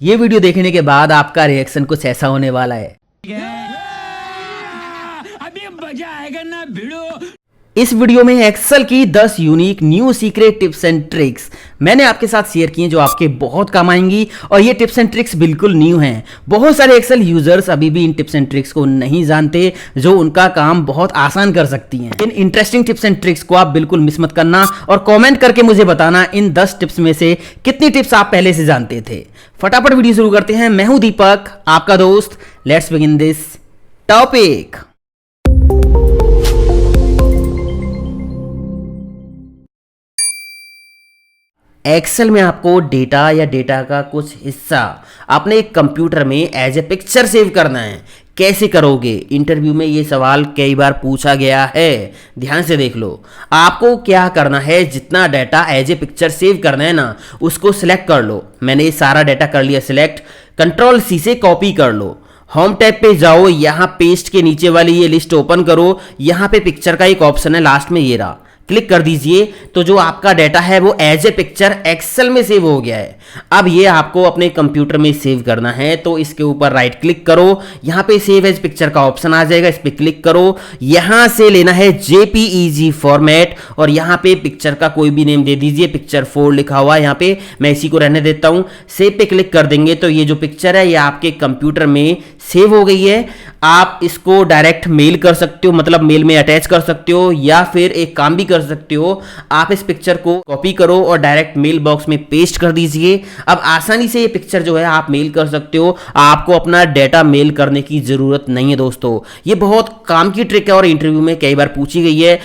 ये वीडियो देखने के बाद आपका रिएक्शन कुछ ऐसा होने वाला है। अभी मजा आएगा ना भिड़ो। इस वीडियो में एक्सेल की 10 unique new secret tips and tricks मैंने आपके साथ शेयर किए जो आपके बहुत काम आएंगी। और ये टिप्स एंड ट्रिक्स बिल्कुल न्यू हैं। बहुत सारे एक्सेल यूजर्स अभी भी इन टिप्स एंड ट्रिक्स को नहीं जानते जो उनका काम बहुत आसान कर सकती हैं। In interesting tips and tricks को आप बिल्कुल मिस मत करना और कॉमेंट करके मुझे बताना इन 10 टिप्स में से कितनी टिप्स आप पहले से जानते थे। फटाफट वीडियो शुरू करते हैं। मैं हूं दीपक, आपका दोस्त। Let's begin this topic. Excel में आपको डेटा या डेटा का कुछ हिस्सा अपने एक कंप्यूटर में एज ए पिक्चर सेव करना है। कैसे करोगे? इंटरव्यू में ये सवाल कई बार पूछा गया है। ध्यान से देख लो। आपको क्या करना है, जितना data as a picture save करना है ना, उसको सिलेक्ट कर लो। मैंने ये सारा डाटा कर लिया सिलेक्ट। कंट्रोल सी से कॉपी कर लो। होम टैब पे जाओ, यहाँ पेस्ट के नीचे वाली ये लिस्ट ओपन करो। यहाँ पे पिक्चर का एक ऑप्शन है लास्ट में, ये रहा, क्लिक कर दीजिए। तो जो आपका डाटा है वो एज ए पिक्चर एक्सेल में सेव हो गया है। अब ये आपको अपने कंप्यूटर में सेव करना है, तो इसके ऊपर राइट क्लिक करो। यहाँ पे सेव एज पिक्चर का ऑप्शन आ जाएगा, इस पे क्लिक करो। यहाँ से लेना है जेपीईजी फॉर्मेट और यहाँ पे पिक्चर का कोई भी नेम दे दीजिए। पिक्चर 4 लिखा हुआ है यहाँ पे, मैं इसी को रहने देता हूँ। सेव पे क्लिक कर देंगे तो ये जो पिक्चर है ये आपके कंप्यूटर में सेव हो गई है। आप इसको डायरेक्ट मेल कर सकते हो, मतलब मेल में अटैच कर सकते हो, या फिर एक काम भी कर सकते हो। आप इस पिक्चर को कॉपी करो और डायरेक्ट मेल बॉक्स में पेस्ट कर दीजिए। अब आसानी से ये पिक्चर जो है आप मेल कर सकते हो। आपको अपना डेटा मेल करने की जरूरत नहीं है दोस्तों। ये बहुत काम की ट्रिक है और इंटरव्यू में कई बार पूछी गई है।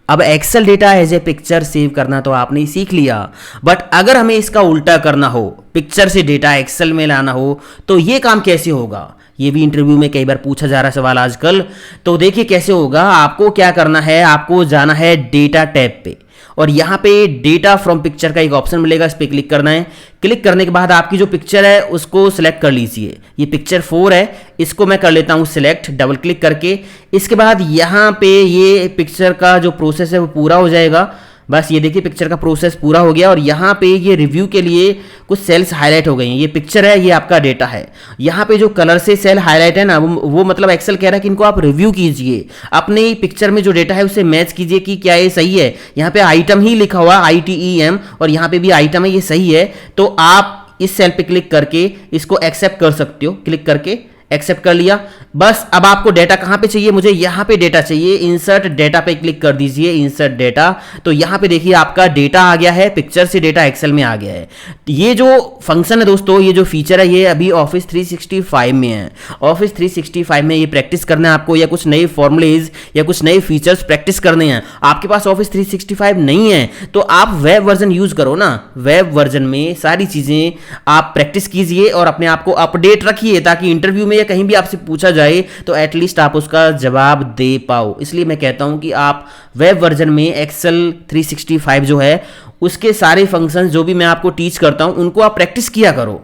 अब Excel data as a picture save करना तो आपने सीख लिया, बट अगर हमें इसका उल्टा करना हो, पिक्चर से डेटा एक्सेल में लाना हो, तो ये काम कैसे होगा? ये भी इंटरव्यू में कई बार पूछा जा रहा है सवाल आजकल। तो देखिए कैसे होगा। आपको क्या करना है, आपको जाना है डेटा टैब पे और यहाँ पे डेटा फ्रॉम पिक्चर का एक ऑप्शन मिलेगा, इस पर क्लिक करना है। क्लिक करने के बाद आपकी जो पिक्चर है उसको सिलेक्ट कर लीजिए। ये पिक्चर 4 है, इसको मैं कर लेता हूँ सिलेक्ट डबल क्लिक करके। इसके बाद यहाँ पे ये पिक्चर का जो प्रोसेस है वो पूरा हो जाएगा। बस ये देखिए पिक्चर का प्रोसेस पूरा हो गया और यहाँ पे ये रिव्यू के लिए कुछ सेल्स हाईलाइट हो गई हैं। ये पिक्चर है, ये आपका डेटा है। यहाँ पे जो कलर से सेल हाईलाइट है ना, वो मतलब एक्सेल कह रहा है कि इनको आप रिव्यू कीजिए, अपने पिक्चर में जो डेटा है उससे मैच कीजिए कि क्या ये सही है। यहाँ पे आइटम ही लिखा हुआ ITEM और यहाँ पे भी आइटम है, ये सही है। तो आप इस सेल पे क्लिक करके इसको एक्सेप्ट कर सकते हो। क्लिक करके एक्सेप्ट कर लिया। बस अब आपको डेटा कहां पे चाहिए? मुझे यहां पे डेटा चाहिए। इंसर्ट डेटा पे क्लिक कर दीजिए, इंसर्ट डेटा। तो यहां पे देखिए आपका डेटा आ गया है, पिक्चर से डेटा एक्सेल में आ गया है। ये जो फंक्शन है दोस्तों, ये जो फीचर है, ये अभी ऑफिस 365 में है। ऑफिस 365 में ये प्रैक्टिस करना है आपको, या कुछ नए फॉर्मुलेज या कुछ नए फीचर्स प्रैक्टिस करने हैं। आपके पास ऑफिस 365 नहीं है तो आप वेब वर्जन यूज करो ना। वेब वर्जन में सारी चीजें आप प्रैक्टिस कीजिए और अपने आप को अपडेट रखिए, ताकि इंटरव्यू में कहीं भी आपसे पूछा जाए तो एटलीस्ट आप उसका जवाब दे पाओ। इसलिए मैं कहता हूं कि आप वेब वर्जन में एक्सेल 365 जो है उसके सारे फंक्शंस जो भी मैं आपको टीच करता हूं उनको आप प्रैक्टिस किया करो।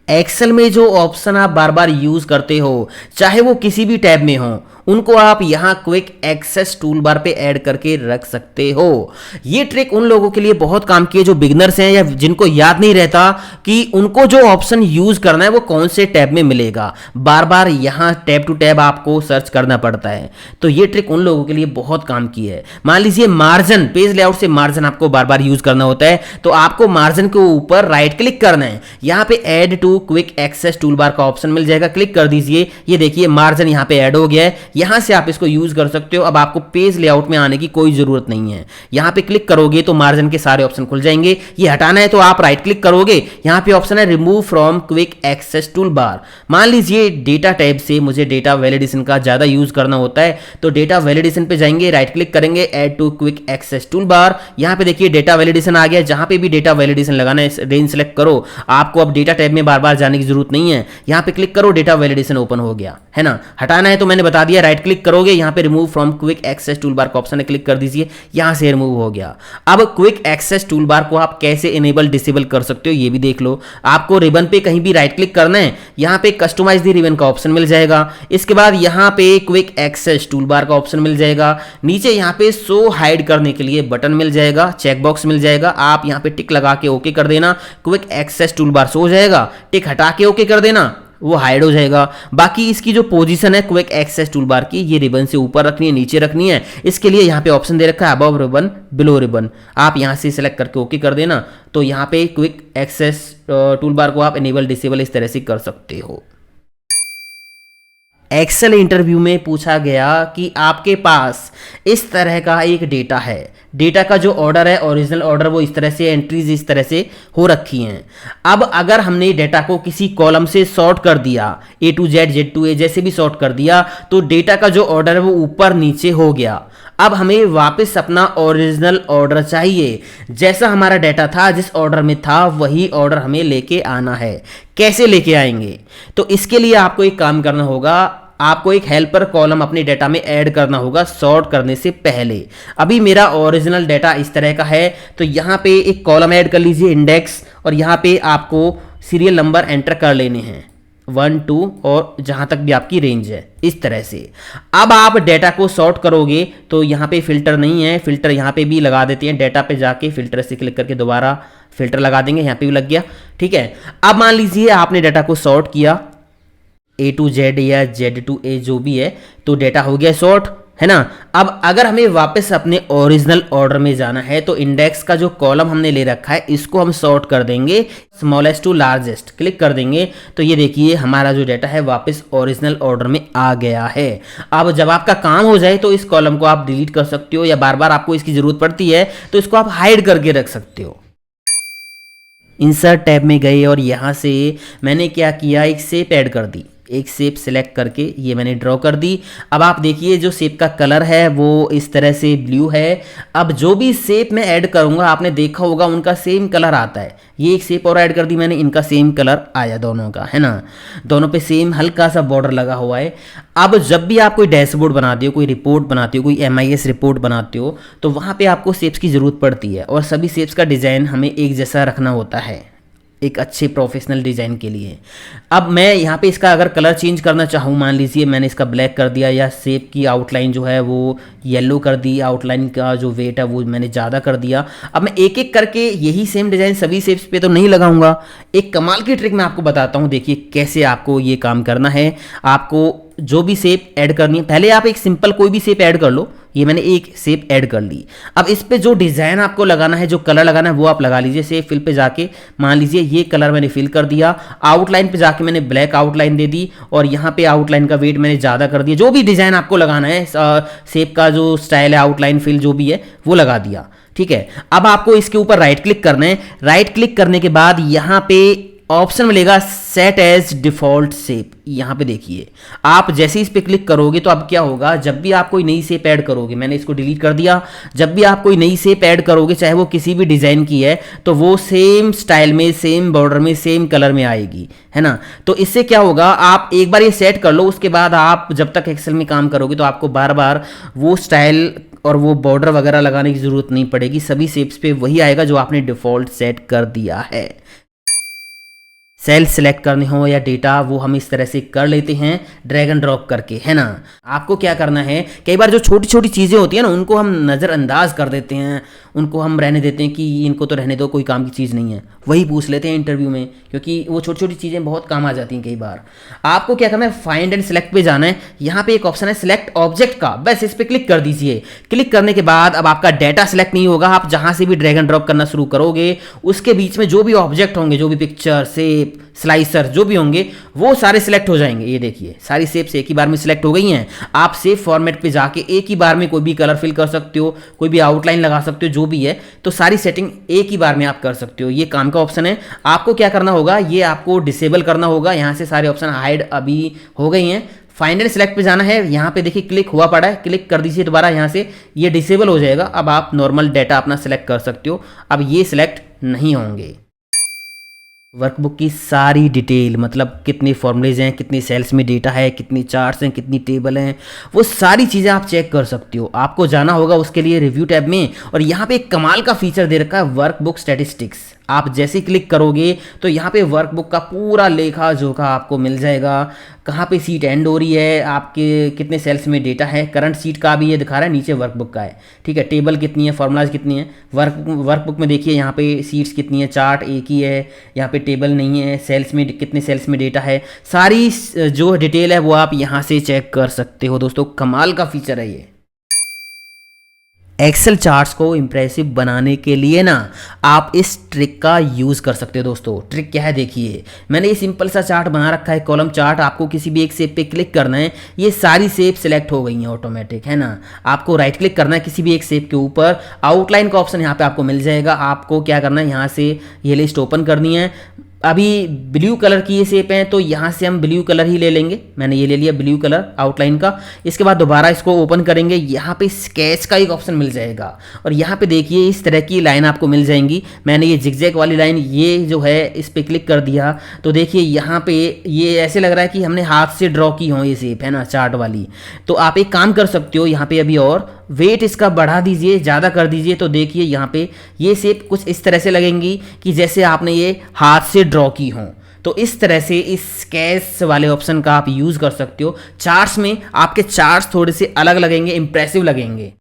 एक्सेल में जो ऑप्शन आप बार बार यूज करते हो, चाहे वो किसी भी टैब में हो, उनको आप यहां क्विक एक्सेस टूल बार पे ऐड करके रख सकते हो। ये ट्रिक उन लोगों के लिए बहुत काम की है जो बिगिनर्स हैं या जिनको याद नहीं रहता कि उनको जो ऑप्शन यूज करना है वो कौन से टैब में मिलेगा। बार बार यहां टैब टू टैब आपको सर्च करना पड़ता है। तो ये ट्रिक उन लोगों के लिए बहुत काम की है। मान लीजिए मार्जिन, पेज लेआउट से मार्जिन आपको बार बार यूज करना होता है, तो आपको मार्जिन के ऊपर राइट क्लिक करना है। यहां पे add to quick access tool bar का ऑप्शन मिल जाएगा, क्लिक कर दीजिए। ये देखिए मार्जिन यहां पे ऐड हो गया है, यहां से आप इसको यूज कर सकते हो। अब आपको पेज लेआउट में आने की कोई जरूरत नहीं है। यहां पे क्लिक करोगे तो मार्जिन के सारे ऑप्शन खुल जाएंगे। ये हटाना है तो आप राइट क्लिक करोगे, यहां पे ऑप्शन है remove from quick access tool bar. मान लीजिए डेटा टैब से मुझे डेटा वैलिडेशन का ज्यादा यूज करना होता है, तो डेटा वैलिडेशन पे जाएंगे, राइट क्लिक करेंगे, add to quick access tool bar. यहां पे देखिए डेटा वैलिडेशन आ गया। जहां पे भी डेटा वैलिडेशन लगाना है रेंज सेलेक्ट करो। आपको अब डेटा टैब में बार बार जाने की जरूरत नहीं है। यहां पे क्लिक करो, डेटा वैलिडेशन ओपन हो गया है ना। हटाना है तो मैंने बता दिया, राइट क्लिक करोगे, यहाँ पे remove from quick access tool bar का ऑप्शन है, क्लिक कर दीजिए, यहाँ से रिमूव हो गया। अब क्विक एक्सेस टूल बार को आप कैसे इनेबल डिसेबल कर सकते हो ये भी देख लो। आपको रिबन पे कहीं भी राइट क्लिक करना है, यहाँ पे कस्टमाइज द रिबन का ऑप्शन मिल जाएगा। इसके बाद यहाँ पे क्विक एक्सेस टूल बार का ऑप्शन मिल जाएगा। नीचे यहाँ पे शो हाइड करने के लिए बटन मिल जाएगा, चेक बॉक्स मिल जाएगा, आप यहाँ पे टिक लगा के ओके कर देना, quick access tool bar show हो जाएगा। टिक हटा के ओके कर देना, वो हाइड हो जाएगा। बाकी इसकी जो पोजीशन है क्विक एक्सेस टूल बार की, ये रिबन से ऊपर रखनी है, नीचे रखनी है, इसके लिए यहाँ पे ऑप्शन दे रखा है अबव रिबन बिलो रिबन, आप यहाँ से सिलेक्ट करके ओके कर देना। तो यहाँ पे क्विक एक्सेस टूल बार को आप इनेबल डिसेबल इस तरह से कर सकते हो। एक्सेल इंटरव्यू में पूछा गया कि आपके पास इस तरह का एक डेटा है, डेटा का जो ऑर्डर है ओरिजिनल ऑर्डर वो इस तरह से, एंट्रीज इस तरह से हो रखी हैं। अब अगर हमने डेटा को किसी कॉलम से सॉर्ट कर दिया, A to Z, Z to A जैसे भी सॉर्ट कर दिया, तो डेटा का जो ऑर्डर है वो ऊपर नीचे हो गया। अब हमें वापस अपना ओरिजिनल ऑर्डर चाहिए, जैसा हमारा डेटा था, जिस ऑर्डर में था वही ऑर्डर हमें लेके आना है। कैसे लेके आएंगे? तो इसके लिए आपको एक काम करना होगा, आपको एक हेल्पर कॉलम अपने डेटा में ऐड करना होगा सॉर्ट करने से पहले। अभी मेरा ओरिजिनल डेटा इस तरह का है, तो यहाँ पे एक कॉलम ऐड कर लीजिए इंडेक्स, और यहाँ पे आपको सीरियल नंबर एंटर कर लेने हैं 1 2 और जहाँ तक भी आपकी रेंज है, इस तरह से। अब आप डेटा को सॉर्ट करोगे तो यहाँ पे फिल्टर नहीं है, फिल्टर यहाँ पे भी लगा देते हैं, डेटा पे जाके फिल्टर से क्लिक करके दोबारा फिल्टर लगा देंगे, यहाँ पे भी लग गया, ठीक है। अब मान लीजिए आपने डेटा को सॉर्ट किया A to Z या Z to A जो भी है, तो डेटा हो गया सॉर्ट, है ना। अब अगर हमें वापस अपने ओरिजिनल ऑर्डर में जाना है तो इंडेक्स का जो कॉलम हमने ले रखा है इसको हम सॉर्ट कर देंगे स्मॉलेस्ट टू लार्जेस्ट, क्लिक कर देंगे, तो ये देखिए हमारा जो डेटा है वापस ओरिजिनल ऑर्डर में आ गया है। अब जब आपका काम हो जाए तो इस कॉलम को आप डिलीट कर सकते हो, या बार बार आपको इसकी जरूरत पड़ती है तो इसको आप हाइड करके रख सकते हो। इंसर्ट टैब में गए और यहाँ से मैंने क्या किया, एक शेप ऐड कर दी, एक शेप सिलेक्ट करके ये मैंने ड्रॉ कर दी। अब आप देखिए जो शेप का कलर है वो इस तरह से ब्लू है। अब जो भी शेप मैं ऐड करूंगा आपने देखा होगा उनका सेम कलर आता है। ये एक शेप और ऐड कर दी मैंने, इनका सेम कलर आया दोनों का, है ना। दोनों पे सेम हल्का सा बॉर्डर लगा हुआ है। अब जब भी आप कोई डैशबोर्ड बनाते हो, कोई रिपोर्ट बनाते हो, कोई MIS रिपोर्ट बनाते हो, तो वहाँ पे आपको शेप्स की ज़रूरत पड़ती है, और सभी शेप्स का डिज़ाइन हमें एक जैसा रखना होता है एक अच्छे प्रोफेशनल डिज़ाइन के लिए। अब मैं यहाँ पे इसका अगर कलर चेंज करना चाहूँ, मान लीजिए मैंने इसका ब्लैक कर दिया, या शेप की आउटलाइन जो है वो येलो कर दी, आउटलाइन का जो वेट है वो मैंने ज़्यादा कर दिया। अब मैं एक एक करके यही सेम डिज़ाइन सभी शेप्स पे तो नहीं लगाऊंगा। एक कमाल की ट्रिक मैं आपको बताता हूँ, देखिए कैसे आपको ये काम करना है। आपको जो भी शेप ऐड करनी है, पहले आप एक सिंपल कोई भी शेप ऐड कर लो। ये मैंने एक शेप ऐड कर ली। अब इस पे जो डिज़ाइन आपको लगाना है, जो कलर लगाना है वो आप लगा लीजिए। शेप फिल पे जाके मान लीजिए ये कलर मैंने फिल कर दिया, आउटलाइन पे जाके मैंने ब्लैक आउटलाइन दे दी, और यहाँ पे आउटलाइन का वेट मैंने ज़्यादा कर दिया। जो भी डिज़ाइन आपको लगाना है, शेप का जो स्टाइल है, आउटलाइन फिल जो भी है वो लगा दिया, ठीक है। अब आपको इसके ऊपर राइट क्लिक करना है। राइट क्लिक करने के बाद यहाँ पे ऑप्शन मिलेगा सेट एज डिफॉल्ट शेप। यहाँ पे देखिए आप जैसे इस पे क्लिक करोगे तो अब क्या होगा, जब भी आप कोई नई शेप ऐड करोगे, मैंने इसको डिलीट कर दिया, जब भी आप कोई नई शेप ऐड करोगे चाहे वो किसी भी डिज़ाइन की है, तो वो सेम स्टाइल में, सेम बॉर्डर में, सेम कलर में आएगी, है ना। तो इससे क्या होगा, आप एक बार ये सेट कर लो, उसके बाद आप जब तक एक्सेल में काम करोगे तो आपको बार बार वो स्टाइल और वो बॉर्डर वगैरह लगाने की ज़रूरत नहीं पड़ेगी। सभी शेप्स पे वही आएगा जो आपने डिफ़ॉल्ट सेट कर दिया है। सेल सेलेक्ट करने हो या डेटा, वो हम इस तरह से कर लेते हैं ड्रैग एंड ड्रॉप करके, है ना। आपको क्या करना है, कई बार जो छोटी छोटी चीज़ें होती हैं ना उनको हम नज़रअंदाज कर देते हैं, उनको हम रहने देते हैं कि इनको तो रहने दो, कोई काम की चीज़ नहीं है, वही पूछ लेते हैं इंटरव्यू में, क्योंकि वो छोटी छोटी चीज़ें बहुत काम आ जाती हैं कई बार। आपको क्या करना है, फाइंड एंड सेलेक्ट पे जाना है। यहाँ पे एक ऑप्शन है सिलेक्ट ऑब्जेक्ट का, बस इस पर क्लिक कर दीजिए। क्लिक करने के बाद अब आपका डाटा सिलेक्ट नहीं होगा, आप जहाँ से भी ड्रैग एंड ड्रॉप करना शुरू करोगे उसके बीच में जो भी ऑब्जेक्ट होंगे, जो भी पिक्चर, शेप, स्लाइसर जो भी होंगे वो सारे सिलेक्ट हो जाएंगे। ये देखिए सारी शेप्स एक ही बार में सिलेक्ट हो गई हैं। आप शेप फॉर्मेट पे जाके एक ही बार में कोई भी कलर फिल कर सकते हो, कोई भी आउटलाइन लगा सकते हो, जो भी है, तो सारी सेटिंग एक ही बार में आप कर सकते हो। ये काम का ऑप्शन है। आपको क्या करना होगा, ये आपको डिसेबल करना होगा। यहाँ से सारे ऑप्शन हाइड अभी हो गई हैं। फाइनल सेलेक्ट पे जाना है, यहाँ पे देखिए क्लिक हुआ पड़ा है, क्लिक कर दीजिए दोबारा, यहाँ से ये डिसेबल हो जाएगा। अब आप नॉर्मल डाटा अपना सेलेक्ट कर सकते हो। अब ये सिलेक्ट नहीं होंगे। वर्कबुक की सारी डिटेल, मतलब कितने फॉर्मूलेज हैं, कितनी सेल्स में डेटा है, कितनी चार्ट्स हैं, कितनी टेबल हैं, वो सारी चीज़ें आप चेक कर सकते हो। आपको जाना होगा उसके लिए रिव्यू टैब में, और यहाँ पे एक कमाल का फीचर दे रखा है वर्कबुक स्टैटिस्टिक्स। आप जैसे क्लिक करोगे तो यहाँ पे वर्कबुक का पूरा लेखा जोखा आपको मिल जाएगा, कहाँ पे सीट एंड हो रही है, आपके कितने सेल्स में डेटा है, करंट सीट का भी ये दिखा रहा है, नीचे वर्कबुक का है, ठीक है। टेबल कितनी है, फॉर्मूलाज कितनी है, वर्कबुक में देखिए यहाँ पे सीट्स कितनी है, चार्ट एक ही है, यहाँ पे टेबल नहीं है, सेल्स में कितने सेल्स में डेटा है, सारी जो डिटेल है वो आप यहाँ से चेक कर सकते हो दोस्तों। कमाल का फीचर है ये। एक्सेल चार्ट्स को इम्प्रेसिव बनाने के लिए ना आप इस ट्रिक का यूज़ कर सकते हो दोस्तों। ट्रिक क्या है देखिए, मैंने ये सिंपल सा चार्ट बना रखा है, कॉलम चार्ट। आपको किसी भी एक शेप पे क्लिक करना है, ये सारी शेप सिलेक्ट हो गई हैं ऑटोमेटिक, है ना। आपको राइट क्लिक करना है किसी भी एक शेप के ऊपर, आउटलाइन का ऑप्शन यहाँ पे आपको मिल जाएगा। आपको क्या करना है, यहाँ से ये लिस्ट ओपन करनी है। अभी ब्लू कलर की ये शेप है तो यहाँ से हम ब्लू कलर ही ले लेंगे, मैंने ये ले लिया ब्लू कलर आउटलाइन का। इसके बाद दोबारा इसको ओपन करेंगे, यहाँ पे स्केच का एक ऑप्शन मिल जाएगा, और यहाँ पे देखिए इस तरह की लाइन आपको मिल जाएंगी। मैंने ये जिगजैग वाली लाइन ये जो है इस पर क्लिक कर दिया तो देखिए यहाँ पे ये ऐसे लग रहा है कि हमने हाथ से ड्रॉ की हो ये शेप, है ना, चार्ट वाली। तो आप एक काम कर सकते हो, यहाँ पे अभी और वेट इसका बढ़ा दीजिए, ज़्यादा कर दीजिए, तो देखिए यहाँ पे ये शेप कुछ इस तरह से लगेंगी कि जैसे आपने ये हाथ से ड्रॉ की हो। तो इस तरह से इस स्केच वाले ऑप्शन का आप यूज़ कर सकते हो। चार्ट्स में आपके चार्ट्स थोड़े से अलग लगेंगे, इंप्रेसिव लगेंगे।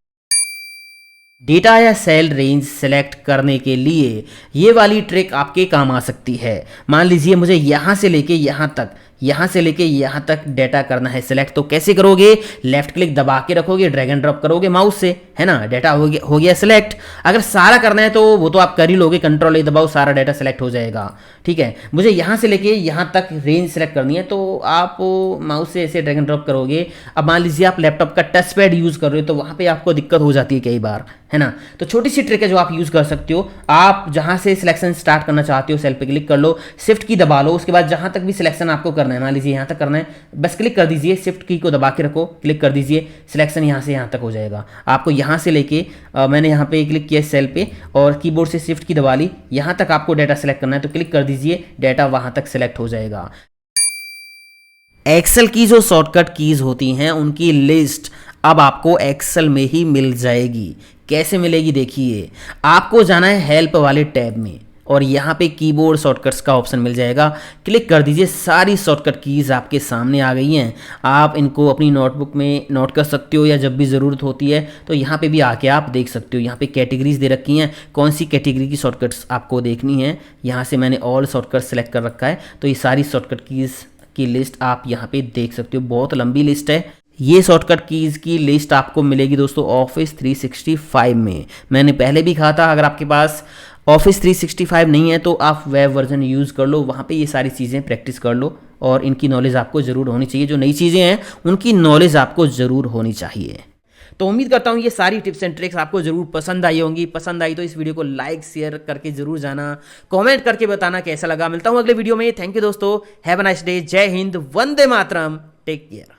डेटा या सेल रेंज सेलेक्ट करने के लिए ये वाली ट्रिक आपके काम आ सकती है। मान लीजिए मुझे यहाँ से लेके यहाँ तक, यहाँ से लेके यहाँ तक डेटा करना है सेलेक्ट, तो कैसे करोगे, लेफ्ट क्लिक दबा के रखोगे, ड्रैग एंड ड्रॉप करोगे माउस से, है ना, डेटा हो गया सेलेक्ट। अगर सारा करना है तो वो तो आप कर ही लोगे, कंट्रोल ए दबाओ, सारा डेटा सेलेक्ट हो जाएगा, ठीक है। मुझे यहाँ से लेके यहाँ तक रेंज सेलेक्ट करनी है तो आप माउस से ऐसे ड्रैग एंड ड्रॉप करोगे। अब मान लीजिए आप लैपटॉप का टच पैड यूज़ कर रहे हो तो वहाँ पर आपको दिक्कत हो जाती है कई बार, है ना। तो छोटी सी ट्रिक है जो आप यूज़ कर सकते हो। आप जहाँ से सिलेक्शन स्टार्ट करना चाहते हो सेल पे क्लिक कर लो, शिफ्ट की दबा लो, उसके बाद जहाँ तक भी सिलेक्शन आपको करना है, मान लीजिए यहाँ तक करना है, बस क्लिक कर दीजिए, शिफ्ट की को दबा के रखो, क्लिक कर दीजिए, सिलेक्शन यहाँ से यहाँ तक हो जाएगा। आपको यहाँ से लेके मैंने यहाँ पे क्लिक किया सेल पे और कीबोर्ड से शिफ्ट की दबा ली, यहाँ तक आपको डाटा सेलेक्ट करना है तो क्लिक कर दीजिए, डाटा वहाँ तक सेलेक्ट हो जाएगा। एक्सेल की जो शॉर्टकट कीज़ होती हैं उनकी लिस्ट अब आपको एक्सेल में ही मिल जाएगी। कैसे मिलेगी देखिए, आपको जाना है हेल्प वाले टैब में और यहाँ पे कीबोर्ड शॉर्टकट्स का ऑप्शन मिल जाएगा, क्लिक कर दीजिए। सारी शॉर्टकट कीज़ आपके सामने आ गई हैं, आप इनको अपनी नोटबुक में नोट कर सकते हो या जब भी ज़रूरत होती है तो यहाँ पे भी आके आप देख सकते हो। यहाँ पे कैटेगरीज दे रखी हैं, कौन सी कैटेगरी की शॉर्टकट्स आपको देखनी है, यहाँ से मैंने ऑल शॉर्टकट सेलेक्ट कर रखा है। तो ये सारी शॉर्टकट कीज़ की लिस्ट आप यहाँ पे देख सकते हो, बहुत लंबी लिस्ट है। ये शॉर्टकट कीज़ की लिस्ट आपको मिलेगी दोस्तों ऑफिस 365 में। मैंने पहले भी कहा था अगर आपके पास ऑफिस 365 नहीं है तो आप वेब वर्जन यूज़ कर लो, वहाँ पे ये सारी चीज़ें प्रैक्टिस कर लो और इनकी नॉलेज आपको ज़रूर होनी चाहिए। जो नई चीज़ें हैं उनकी नॉलेज आपको ज़रूर होनी चाहिए। तो उम्मीद करता हूँ ये सारी टिप्स एंड ट्रिक्स आपको ज़रूर पसंद आई होंगी। पसंद आई तो इस वीडियो को लाइक शेयर करके ज़रूर जाना, कमेंट करके बताना कैसा लगा। मिलता हूँ अगले वीडियो में। थैंक यू दोस्तों, हैव अ नाइस डे, जय हिंद, वंदे मातरम, टेक केयर।